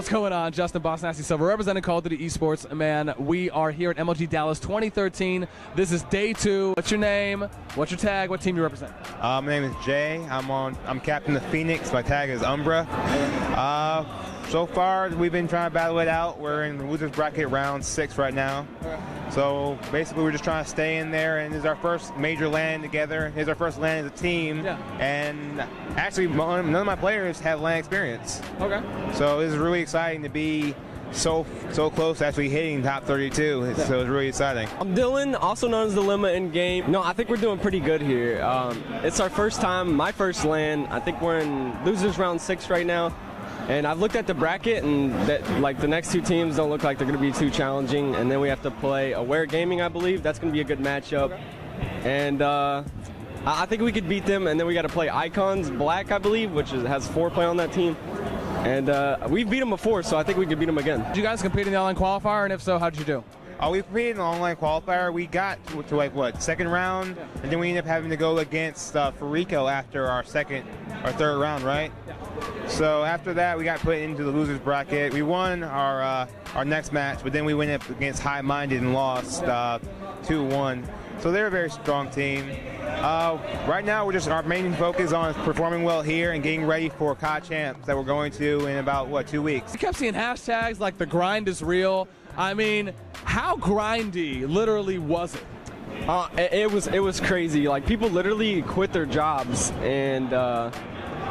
What's going on? Justin bossnasti Silver representing Call of Duty eSports. Man, we are here at MLG Dallas 2013. This is day 2. What's your name? What's your tag? What team you represent? My name is Jay. I'm captain of Phoenix. My tag is Umbra. So far, we've been trying to battle it out. We're in the losers bracket round 6 right now. So basically, we're just trying to stay in there, and this is our first major LAN together. It's our first LAN as a team, and actually, none of my players have LAN experience. Okay. So this is really exciting to be so close to actually hitting top 32. So it's really exciting. I'm Dylan, also known as Dylemma in game. No, I think we're doing pretty good here. It's our first time, my first LAN. I think we're in losers round 6 right now. And I've looked at the bracket, and the next 2 teams don't look like they're going to be too challenging. And then we have to play Aware Gaming, I believe. That's going to be a good matchup. And I think we could beat them. And then we got to play Icons Black, I believe, which has 4 play on that team. And we've beat them before, so I think we could beat them again. Did you guys compete in the online qualifier, and if so, how'd you do? We competed in the online qualifier. We got to like what, second round, and then we ended up having to go against Farico after our third round, right? So after that, we got put into the losers bracket. We won our next match, but then we went up against High Minded and lost 2-1. So they're a very strong team. Right now, our main focus on performing well here and getting ready for COD Champs that we're going to in about 2 weeks. I kept seeing hashtags like the grind is real. I mean, how grindy literally was it? It was crazy. Like, people literally quit their jobs, and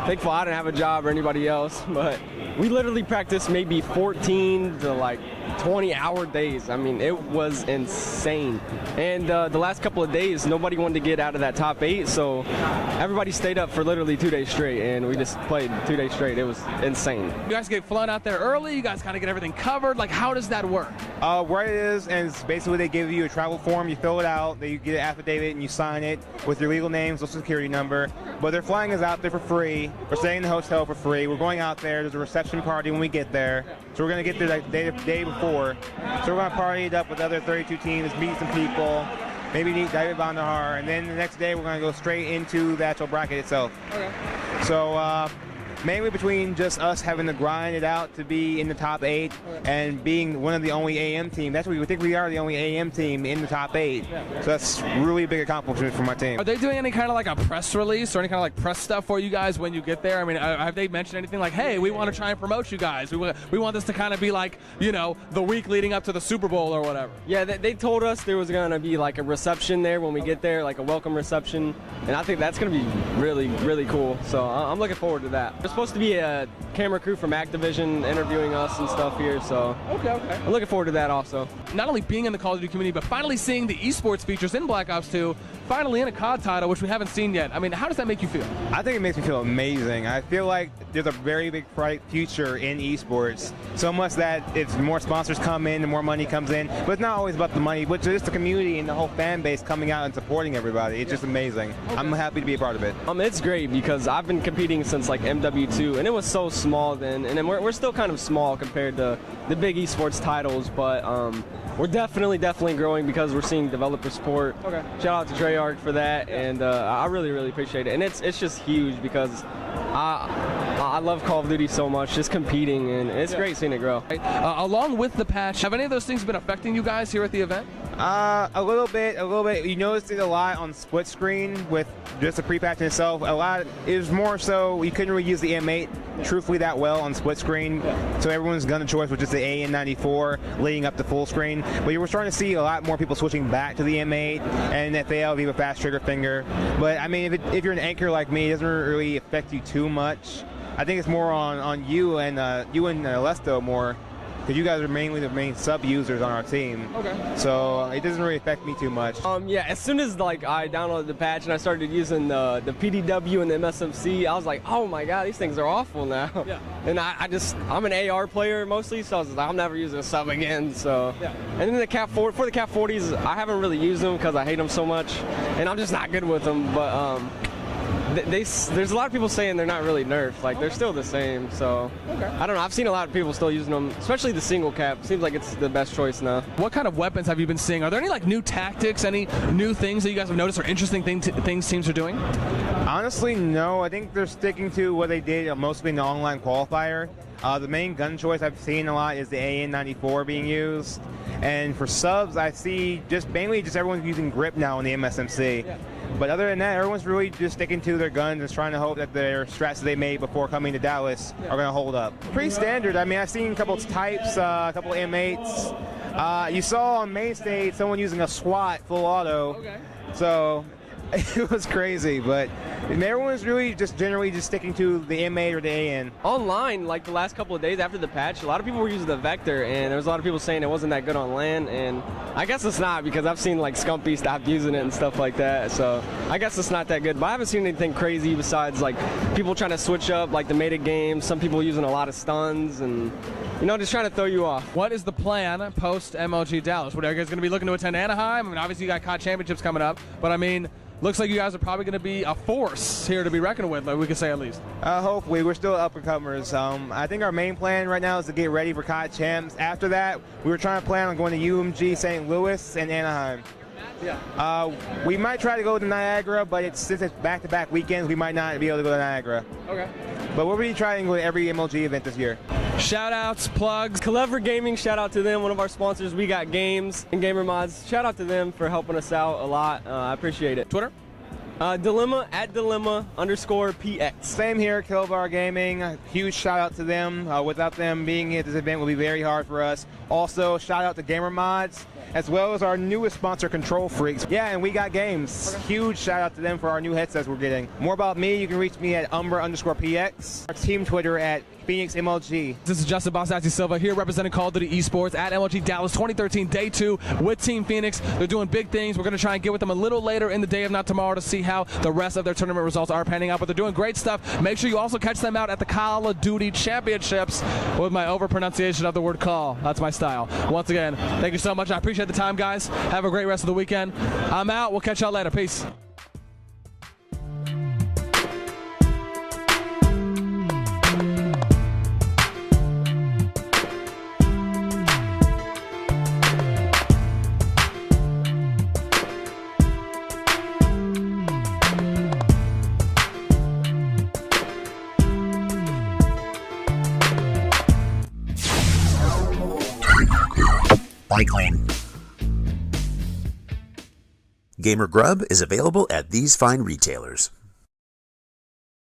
thankful I didn't have a job or anybody else, but we literally practiced maybe 14 to 20-hour days. I mean, it was insane. And the last couple of days, nobody wanted to get out of that top 8, so everybody stayed up for literally 2 days straight, and we just played 2 days straight. It was insane. You guys get flown out there early? You guys kind of get everything covered? Like, how does that work? Where it is, and it's basically they give you a travel form, you fill it out, then you get an affidavit, and you sign it with your legal name, social security number. But they're flying us out there for free. We're staying in the hotel for free. We're going out there. There's a reception party when we get there. So we're going to get there the day before. So we're going to party it up with the other 32 teams, meet some people, maybe meet David Bandahar, and then the next day we're going to go straight into the actual bracket itself. Okay. So mainly between just us having to grind it out to be in the top 8 and being one of the only AM team. That's what we think we are, the only AM team in the top 8. So that's really a big accomplishment for my team. Are they doing any kind of a press release or any kind of press stuff for you guys when you get there? I mean, have they mentioned anything like, hey, we want to try and promote you guys. We want this to kind of be like, the week leading up to the Super Bowl or whatever. Yeah, they told us there was going to be a reception there when we get there, a welcome reception. And I think that's going to be really, really cool. So I'm looking forward to that. There's supposed to be a camera crew from Activision interviewing us and stuff here, so okay. I'm looking forward to that also. Not only being in the Call of Duty community, but finally seeing the esports features in Black Ops 2, finally in a COD title, which we haven't seen yet. I mean, how does that make you feel? I think it makes me feel amazing. I feel like there's a very big bright future in esports. So much that it's more sponsors come in, the more money comes in. But it's not always about the money, but just the community and the whole fan base coming out and supporting everybody. It's just amazing. Okay. I'm happy to be a part of it. It's great because I've been competing since MW2, and it was so small then, and then we're still kind of small compared to the big esports titles, but we're definitely growing because we're seeing developer support. Okay. Shout out to Treyarch for that, and I really appreciate it. And it's just huge because I love Call of Duty so much, just competing, and it's great seeing it grow. Along with the patch, have any of those things been affecting you guys here at the event? A little bit. You noticed it a lot on split screen with just the pre-patch in itself. It was more so you couldn't really use the M8 truthfully that well on split screen, so everyone's gun of choice was just the AN94 leading up to full screen. But you were starting to see a lot more people switching back to the M8 and FAL with a fast trigger finger. But I mean, if you're an anchor like me, it doesn't really affect you too much. I think it's more on you and Lesto more. Because you guys are mainly the main sub users on our team. Okay. So it doesn't really affect me too much. Yeah, as soon as I downloaded the patch and I started using the PDW and the MSMC, I was like, oh my god, these things are awful now. Yeah. And I'm an AR player mostly, so I was like, I'm never using a sub again. So yeah. And then the for the Cap 40s, I haven't really used them because I hate them so much, and I'm just not good with them. But there's a lot of people saying they're not really nerfed. Like they're still the same. So I don't know. I've seen a lot of people still using them, especially the single cap. Seems like it's the best choice now. What kind of weapons have you been seeing? Are there any like new tactics, any new things that you guys have noticed or interesting things teams are doing? Honestly, no. I think they're sticking to what they did mostly in the online qualifier. The main gun choice I've seen a lot is the AN-94 being used. And for subs, I see mainly everyone's using grip now in the MSMC. Yeah. But other than that, everyone's really just sticking to their guns and trying to hope that their strats that they made before coming to Dallas are going to hold up. Pretty standard. I mean, I've seen a couple of types, a couple of M8s. You saw on main stage someone using a SWAT full auto. Okay. So it was crazy, but everyone's really generally sticking to the M8 or the AN. Online, like the last couple of days after the patch, a lot of people were using the Vector, and there was a lot of people saying it wasn't that good on LAN, and I guess it's not, because I've seen like Scumpy stop using it and stuff like that, so I guess it's not that good. But I haven't seen anything crazy besides like people trying to switch up like the meta game, some people using a lot of stuns, and just trying to throw you off. What is the plan post MLG Dallas? What, are you guys going to be looking to attend Anaheim? I mean, obviously you got COD Championships coming up, but I mean, looks like you guys are probably going to be a force here to be reckoned with, like we could say at least. Hopefully. We're still up-and-comers. I think our main plan right now is to get ready for COD Champs. After that, we were trying to plan on going to UMG, St. Louis, and Anaheim. Yeah. We might try to go to Niagara, but since it's back-to-back weekends, we might not be able to go to Niagara. Okay. But we'll be trying to go to every MLG event this year. Shout-outs, plugs. Clever Gaming, shout out to them, one of our sponsors. We Got Games and Gamer Mods. Shout out to them for helping us out a lot. I appreciate it. Twitter? Dylemma @Dylemma_PX. Same here, Killbar Gaming. A huge shout out to them. Without them being at this event, will be very hard for us. Also, shout out to Gamer Mods, as well as our newest sponsor, Control Freaks. Yeah, and We Got Games. Okay. Huge shout out to them for our new headsets we're getting. More about me, you can reach me at Umbra_PX. Our team Twitter at Phoenix MLG. This is Justin bossnasti Silva here representing Call of Duty eSports at MLG Dallas 2013 Day 2 with Team Phoenix. They're doing big things. We're going to try and get with them a little later in the day, if not tomorrow, to see how the rest of their tournament results are panning out. But they're doing great stuff. Make sure you also catch them out at the Call of Duty Championships with my overpronunciation of the word call. That's my style. Once again, thank you so much. I appreciate the time, guys. Have a great rest of the weekend. I'm out. We'll catch y'all later. Peace. Gamer Grub is available at these fine retailers.